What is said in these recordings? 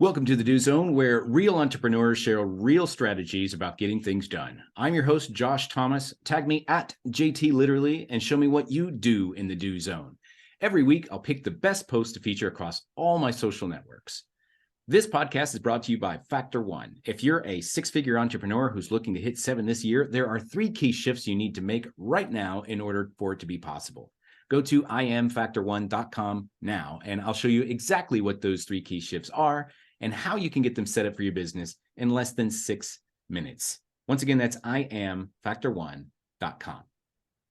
Welcome to the Do Zone, where real entrepreneurs share real strategies about getting things done. I'm your host, Josh Thomas. Tag me at JT Literally and show me what you do in the Do Zone. Every week, I'll pick the best posts to feature across all my social networks. This podcast is brought to you by Factor One. If you're a six-figure entrepreneur who's looking to hit 7 this year, there are 3 key shifts you need to make right now in order for it to be possible. Go to iamfactor1.com now, and I'll show you exactly what those 3 key shifts are and how you can get them set up for your business in less than 6 minutes. Once again, that's iamfactor1.com.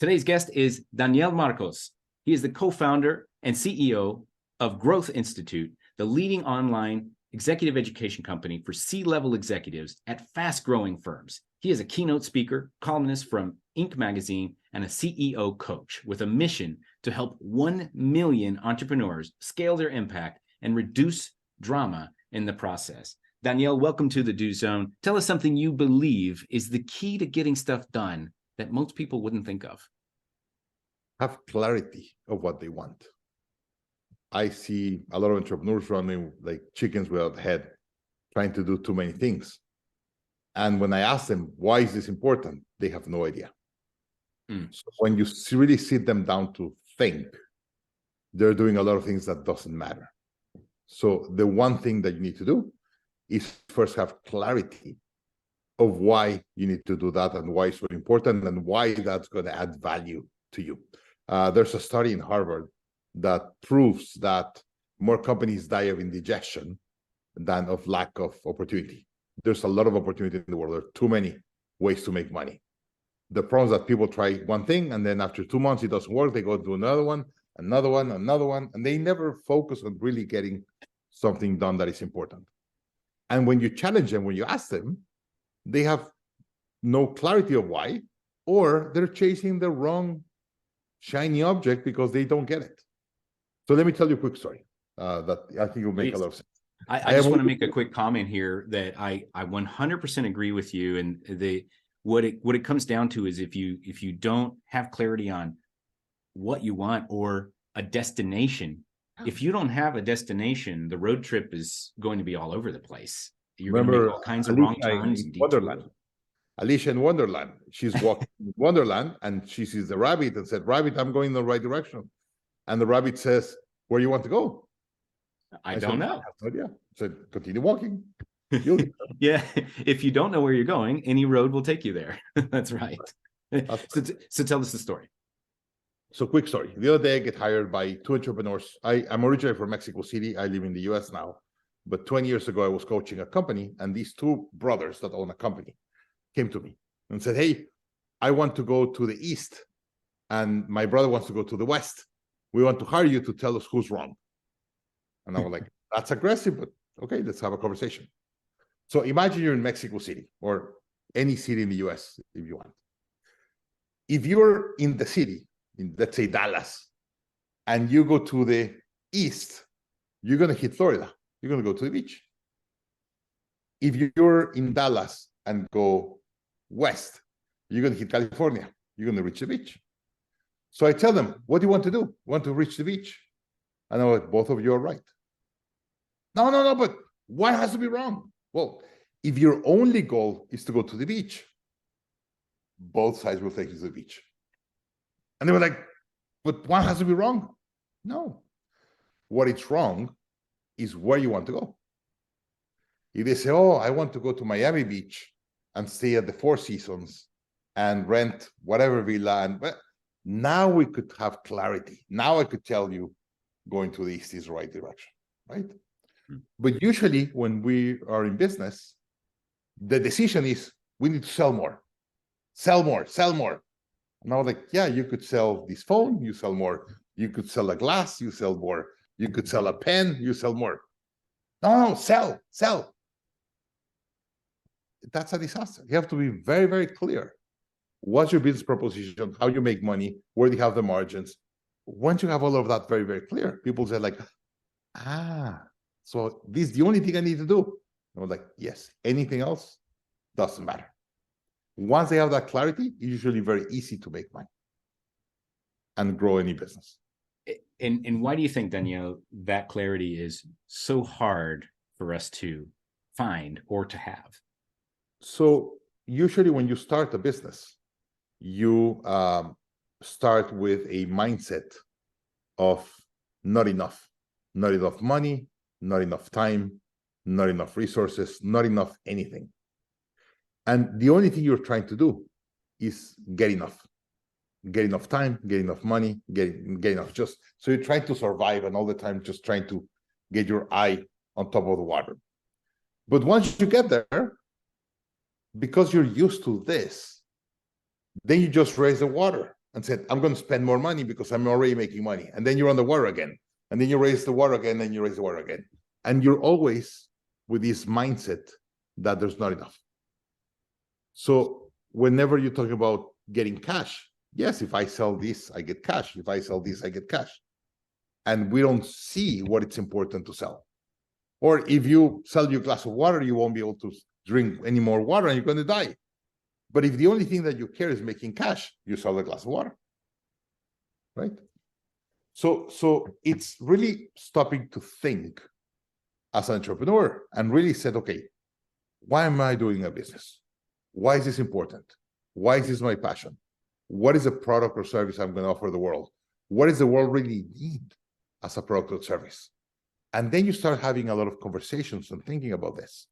Today's guest is Daniel Marcos. He is the co-founder and CEO of Growth Institute, the leading online executive education company for C-level executives at fast-growing firms. He is a keynote speaker, columnist from Inc. magazine, and a CEO coach with a mission to help 1 million entrepreneurs scale their impact and reduce drama in the process. Daniel, welcome to the Do Zone. Tell us something you believe is the key to getting stuff done that most people wouldn't think of. Have clarity of what they want. I see a lot of entrepreneurs running like chickens without a head, trying to do too many things. And when I ask them, why is this important? They have no idea. So when you really sit them down to think, they're doing a lot of things that doesn't matter. So the one thing that you need to do is first have clarity of why you need to do that and why it's so important and why that's going to add value to you. There's a study in Harvard that proves that more companies die of indigestion than of lack of opportunity. There's a lot of opportunity in the world. There are too many ways to make money. The problem is that people try one thing, and then after 2 months, it doesn't work. They go do another one, and they never focus on really getting something done that is important. And when you challenge them, when you ask them, they have no clarity of why, or they're chasing the wrong shiny object because they don't get it. So let me tell you a quick story that I think will make a lot of sense. I just want to make a quick comment here that I 100% agree with you. And what it comes down to is if you don't have clarity on what you want or a destination, if you don't have a destination, the road trip is going to be all over the place. You're going to make all kinds of wrong turns and detours. Alicia in Wonderland, she's walking in Wonderland and she sees the rabbit and said, "Rabbit, I'm going in the right direction." And the rabbit says, "Where do you want to go?" I don't know. Yeah. So continue walking. Yeah. If you don't know where you're going, any road will take you there. That's right. So tell us the story. So quick story. The other day I get hired by 2 entrepreneurs. I'm originally from Mexico City. I live in the US now. But 20 years ago, I was coaching a company, and these 2 brothers that own a company came to me and said, "Hey, I want to go to the East, and my brother wants to go to the West. We want to hire you to tell us who's wrong." And I was like, "That's aggressive, but okay, let's have a conversation." So imagine you're in Mexico City or any city in the US if you want. If you're in the city, in, let's say, Dallas, and you go to the east, you're going to hit Florida. You're going to go to the beach. If you're in Dallas and go west, you're going to hit California. You're going to reach the beach. So I tell them, "What do you want to do? You want to reach the beach?" And I'm like, "Both of you are right." No, but one has to be wrong. Well, if your only goal is to go to the beach, both sides will take you to the beach. And they were like, "But one has to be wrong." No. What is wrong is where you want to go. If they say, "Oh, I want to go to Miami Beach and stay at the Four Seasons and rent whatever villa," and now we could have clarity. Now I could tell you going to the east is the right direction, right? But usually when we are in business, the decision is we need to sell more. And I was like, "Yeah, you could sell this phone, you sell more. You could sell a glass, you sell more. You could sell a pen, you sell more." No, sell. That's a disaster. You have to be very, very clear. What's your business proposition? How you make money? Where do you have the margins? Once you have all of that very, very clear, people say like, so this is the only thing I need to do. I was like, yes, anything else doesn't matter. Once they have that clarity, it's usually very easy to make money and grow any business. And why do you think, Daniel, that clarity is so hard for us to find or to have? So usually when you start a business, you start with a mindset of not enough money, not enough time, not enough resources, not enough anything. And the only thing you're trying to do is get enough time, get enough money, get enough, just so you're trying to survive and all the time just trying to get your eye on top of the water. But once you get there, because you're used to this, then you just raise the water and said, I'm going to spend more money because I'm already making money. And then you're on the water again. And then you raise the water again, and you raise the water again. And you're always with this mindset that there's not enough. So whenever you talk about getting cash, yes, if I sell this, I get cash. If I sell this, I get cash. And we don't see what it's important to sell. Or if you sell your glass of water, you won't be able to drink any more water and you're going to die. But if the only thing that you care is making cash, you sell a glass of water, right? So it's really stopping to think as an entrepreneur and really said, okay, why am I doing a business? Why is this important? Why is this my passion? What is a product or service I'm going to offer the world? What does the world really need as a product or service? And then you start having a lot of conversations and thinking about this.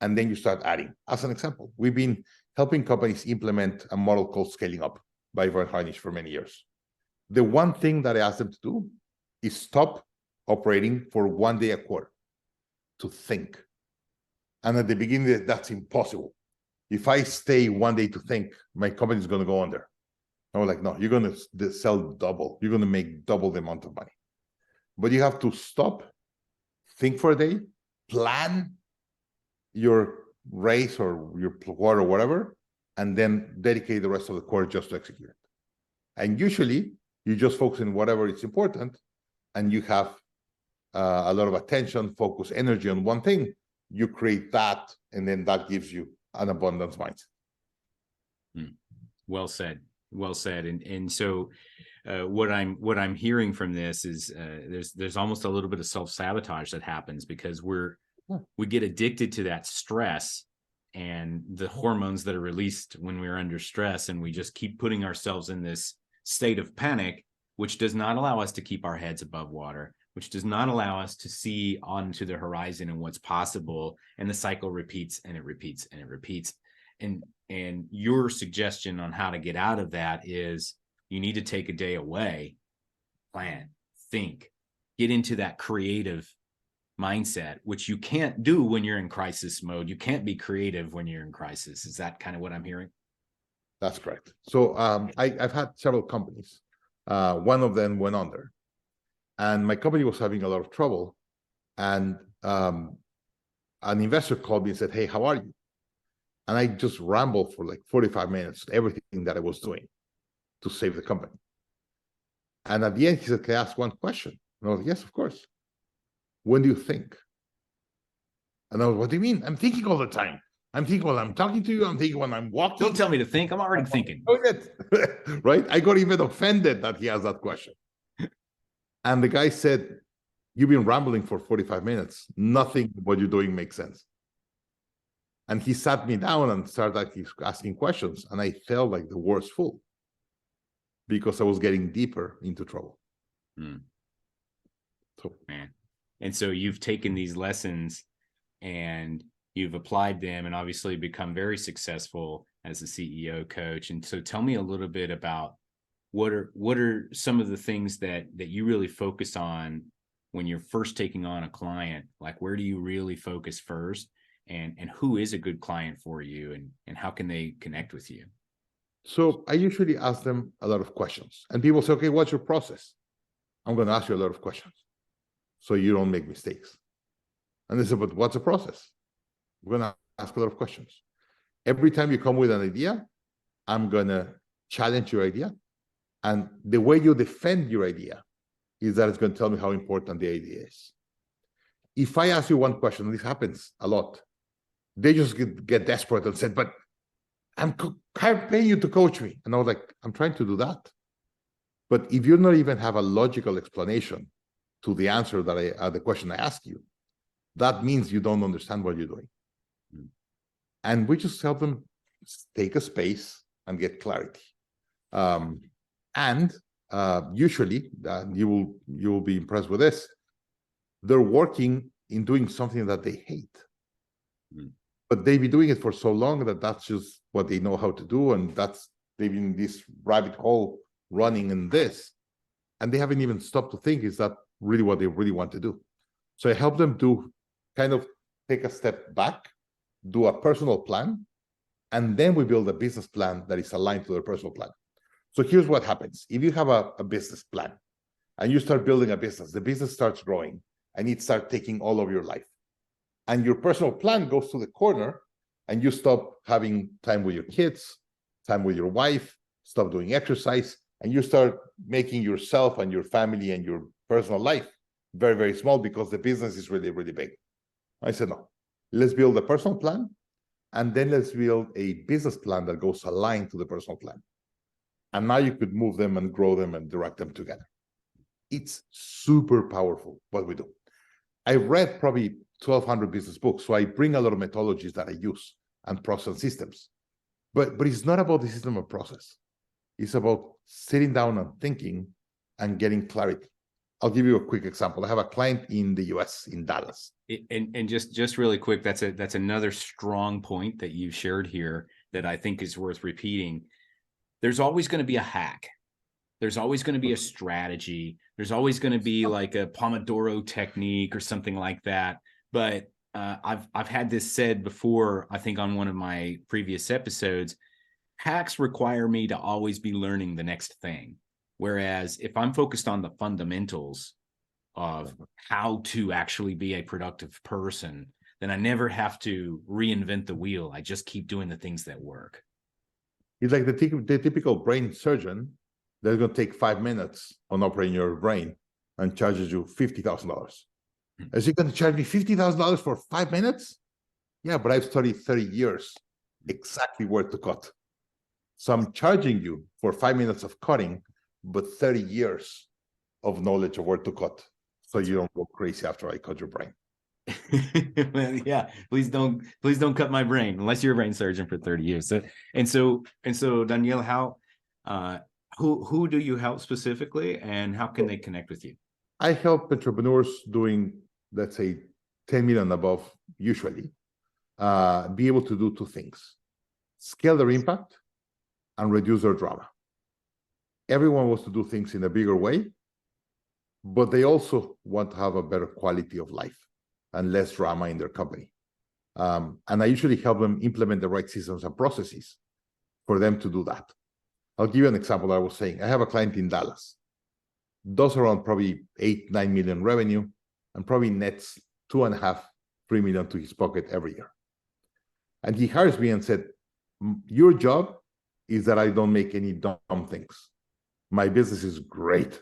And then you start adding. As an example, we've been helping companies implement a model called scaling up by Vern Harnish for many years. The one thing that I asked them to do is stop operating for 1 day a quarter, to think. And at the beginning, that's impossible. If I stay 1 day to think, my company is going to go under. I was like, no, you're going to sell double. You're going to make double the amount of money. But you have to stop, think for a day, plan your race or your quarter or whatever, and then dedicate the rest of the quarter just to execute it. And usually, you just focus on whatever is important, and you have a lot of attention, focus, energy on one thing. You create that, and then that gives you an abundance mindset. Well said. Well said. And so what I'm hearing from this is there's almost a little bit of self-sabotage that happens because we get addicted to that stress and the hormones that are released when we're under stress, and we just keep putting ourselves in this state of panic, which does not allow us to keep our heads above water, which does not allow us to see onto the horizon and what's possible. And the cycle repeats and it repeats and it repeats. And your suggestion on how to get out of that is you need to take a day away, plan, think, get into that creative mindset, which you can't do when you're in crisis mode. You can't be creative when you're in crisis. Is that kind of what I'm hearing? That's correct. So I've had several companies. One of them went under, and my company was having a lot of trouble. And an investor called me and said, "Hey, how are you?" And I just rambled for like 45 minutes, everything that I was doing to save the company. And at the end, he said, "Can I ask one question?" And I was like, "Yes, of course. When do you think?" And I was, "What do you mean? I'm thinking all the time. I'm thinking while I'm talking to you. I'm thinking when I'm walking." Don't tell me to think. I'm already thinking. Right? I got even offended that he asked that question. And the guy said, "You've been rambling for 45 minutes. Nothing what you're doing makes sense." And he sat me down and started asking questions. And I felt like the worst fool because I was getting deeper into trouble. So, man. And so you've taken these lessons and you've applied them and obviously become very successful as a CEO coach. And so tell me a little bit about what are some of the things that you really focus on when you're first taking on a client? Like, where do you really focus first? And who is a good client for you, and how can they connect with you? So I usually ask them a lot of questions, and people say, "Okay, what's your process?" I'm going to ask you a lot of questions so you don't make mistakes. And they say, "But what's the process?" I'm going to ask a lot of questions. Every time you come with an idea, I'm going to challenge your idea. And the way you defend your idea is that it's going to tell me how important the idea is. If I ask you one question, and this happens a lot, they just get desperate and said, "But I'm paying you to coach me." And I was like, "I'm trying to do that." But if you not even have a logical explanation to the answer that the question I ask you, that means you don't understand what you're doing. Mm. And we just help them take a space and get clarity. Usually, you will be impressed with this, they're working in doing something that they hate. Mm. But they've been doing it for so long that that's just what they know how to do, and they've been in this rabbit hole running in this, and they haven't even stopped to think, is that really what they really want to do? So I help them do kind of take a step back, do a personal plan, and then we build a business plan that is aligned to their personal plan. So here's what happens. If you have a business plan and you start building a business, the business starts growing and it starts taking all of your life. And your personal plan goes to the corner and you stop having time with your kids, time with your wife, stop doing exercise, and you start making yourself and your family and your personal life very, very small because the business is really, really big. I said, no, let's build a personal plan, and then let's build a business plan that goes aligned to the personal plan. And now you could move them and grow them and direct them together. It's super powerful what we do. I read probably 1,200 business books, so I bring a lot of methodologies that I use and process systems. But it's not about the system of process. It's about sitting down and thinking and getting clarity. I'll give you a quick example. I have a client in the US, in Dallas. And just really quick, that's another strong point that you shared here that I think is worth repeating. There's always going to be a hack. There's always going to be a strategy. There's always going to be like a Pomodoro technique or something like that. But I've had this said before, I think on one of my previous episodes, hacks require me to always be learning the next thing. Whereas if I'm focused on the fundamentals of how to actually be a productive person, then I never have to reinvent the wheel. I just keep doing the things that work. It's like the typical brain surgeon that's going to take 5 minutes on operating your brain and charges you $50,000. Is he going to charge me $50,000 for 5 minutes? Yeah, but I've studied 30 years exactly where to cut. So I'm charging you for 5 minutes of cutting, but 30 years of knowledge of where to cut, so you don't go crazy after I cut your brain. Well, yeah, please don't cut my brain unless you're a brain surgeon for 30 years. So Daniel, how who do you help specifically, and how can they connect with you? I help entrepreneurs doing, let's say, 10 million above, usually, be able to do two things: scale their impact and reduce their drama. Everyone wants to do things in a bigger way, but they also want to have a better quality of life and less drama in their company. And I usually help them implement the right systems and processes for them to do that. I'll give you an example. I was saying, I have a client in Dallas, does around probably 8-9 million revenue, and probably nets 2.5-3 million to his pocket every year. And he hires me and said, your job is that I don't make any dumb things. My business is great,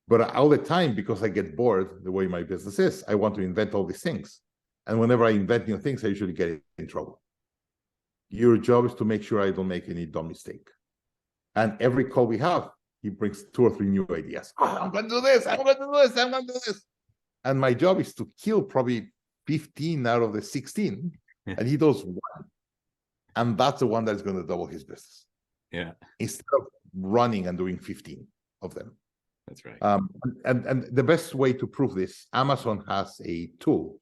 but all the time, because I get bored the way my business is, I want to invent all these things. And whenever I invent new things, I usually get in trouble. Your job is to make sure I don't make any dumb mistake. And every call we have, he brings 2 or 3 new ideas. Oh, I'm going to do this. I'm going to do this. I'm going to do this. And my job is to kill probably 15 out of the 16. And he does 1. And that's the one that's going to double his business. Yeah. Instead of running and doing 15 of them. That's right. And the best way to prove this, Amazon has a tool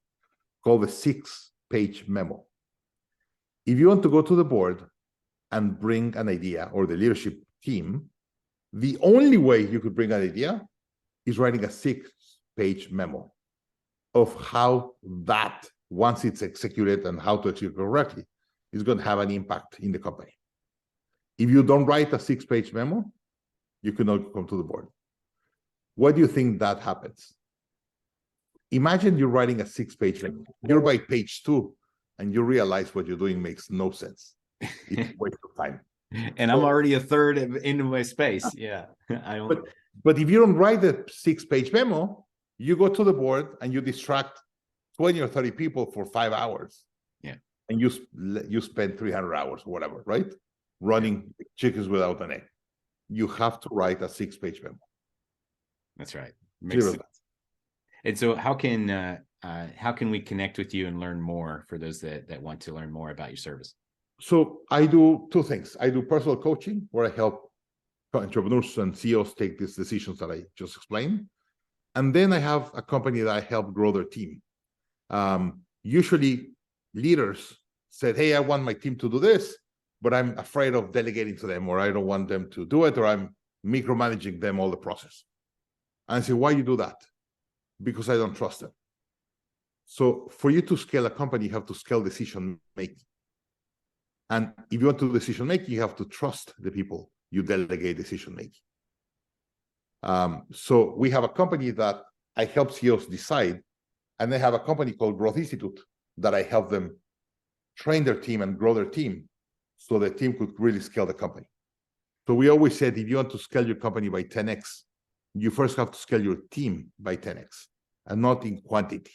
called the 6-page memo. If you want to go to the board and bring an idea, or the leadership team, the only way you could bring an idea is writing a 6-page memo of how that, once it's executed and how to execute correctly, is going to have an impact in the company. If you don't write a 6-page memo, you cannot come to the board. Why do you think that happens? Imagine you're writing a 6-page memo. You're by page 2, and you realize what you're doing makes no sense. It's a waste of time. And I'm already a third into my space. Yeah. I don't. But if you don't write the 6-page memo, you go to the board and you distract 20 or 30 people for 5 hours. Yeah. And you spend 300 hours or whatever, right? Running chickens without an egg. You have to write a 6-page memo. That's right. Makes sense. And so how can how can we connect with you and learn more for those that want to learn more about your service? So I do two things. I do personal coaching where I help entrepreneurs and CEOs take these decisions that I just explained. And then I have a company that I help grow their team. Usually leaders said, hey, I want my team to do this, but I'm afraid of delegating to them, or I don't want them to do it, or I'm micromanaging them all the process. And I say, why you do that? Because I don't trust them. So for you to scale a company, you have to scale decision making. And if you want to do decision making, you have to trust the people you delegate decision making. So we have a company that I help CEOs decide, and they have a company called Growth Institute that I help them train their team and grow their team so the team could really scale the company. So we always said, if you want to scale your company by 10x, you first have to scale your team by 10x, and not in quantity,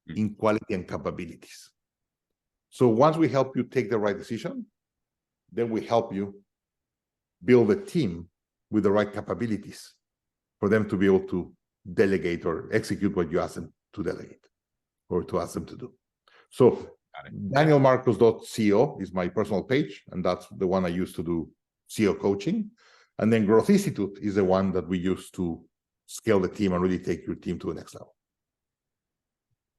in quality and capabilities. So once we help you take the right decision, then we help you build a team with the right capabilities for them to be able to delegate or execute what you ask them to delegate or to ask them to do. So danielmarcos.co is my personal page, and that's the one I use to do CEO coaching. And then Growth Institute is the one that we use to scale the team and really take your team to the next level.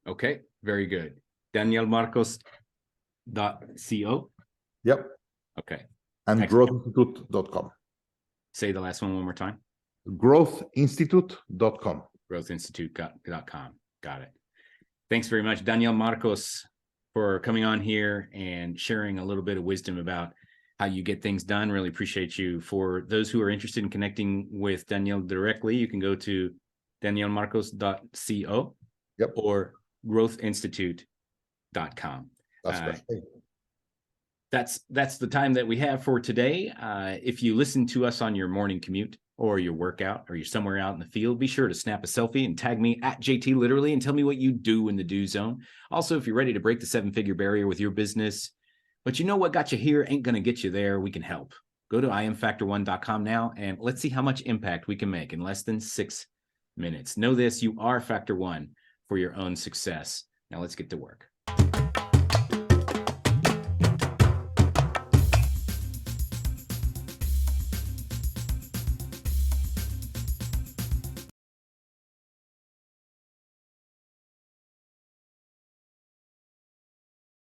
Okay, very good. danielmarcos.co. Yep. Okay. And growthinstitute.com. Say the last one more time. Growthinstitute.com. Growthinstitute.com. Got it. Thanks very much, Daniel Marcos, for coming on here and sharing a little bit of wisdom about how you get things done. Really appreciate you. For those who are interested in connecting with Daniel directly, you can go to danielmarcos.co. Yep. Or growthinstitute.com. That's right. That's the time that we have for today. If you listen to us on your morning commute or your workout, or you're somewhere out in the field, be sure to snap a selfie and tag me at JT Literally and tell me what you do in the do zone. Also, if you're ready to break the 7-figure barrier with your business, but you know what got you here ain't going to get you there, we can help. Go to IamFactor1.com now, and let's see how much impact we can make in less than 6 minutes. Know this, you are Factor One for your own success. Now let's get to work.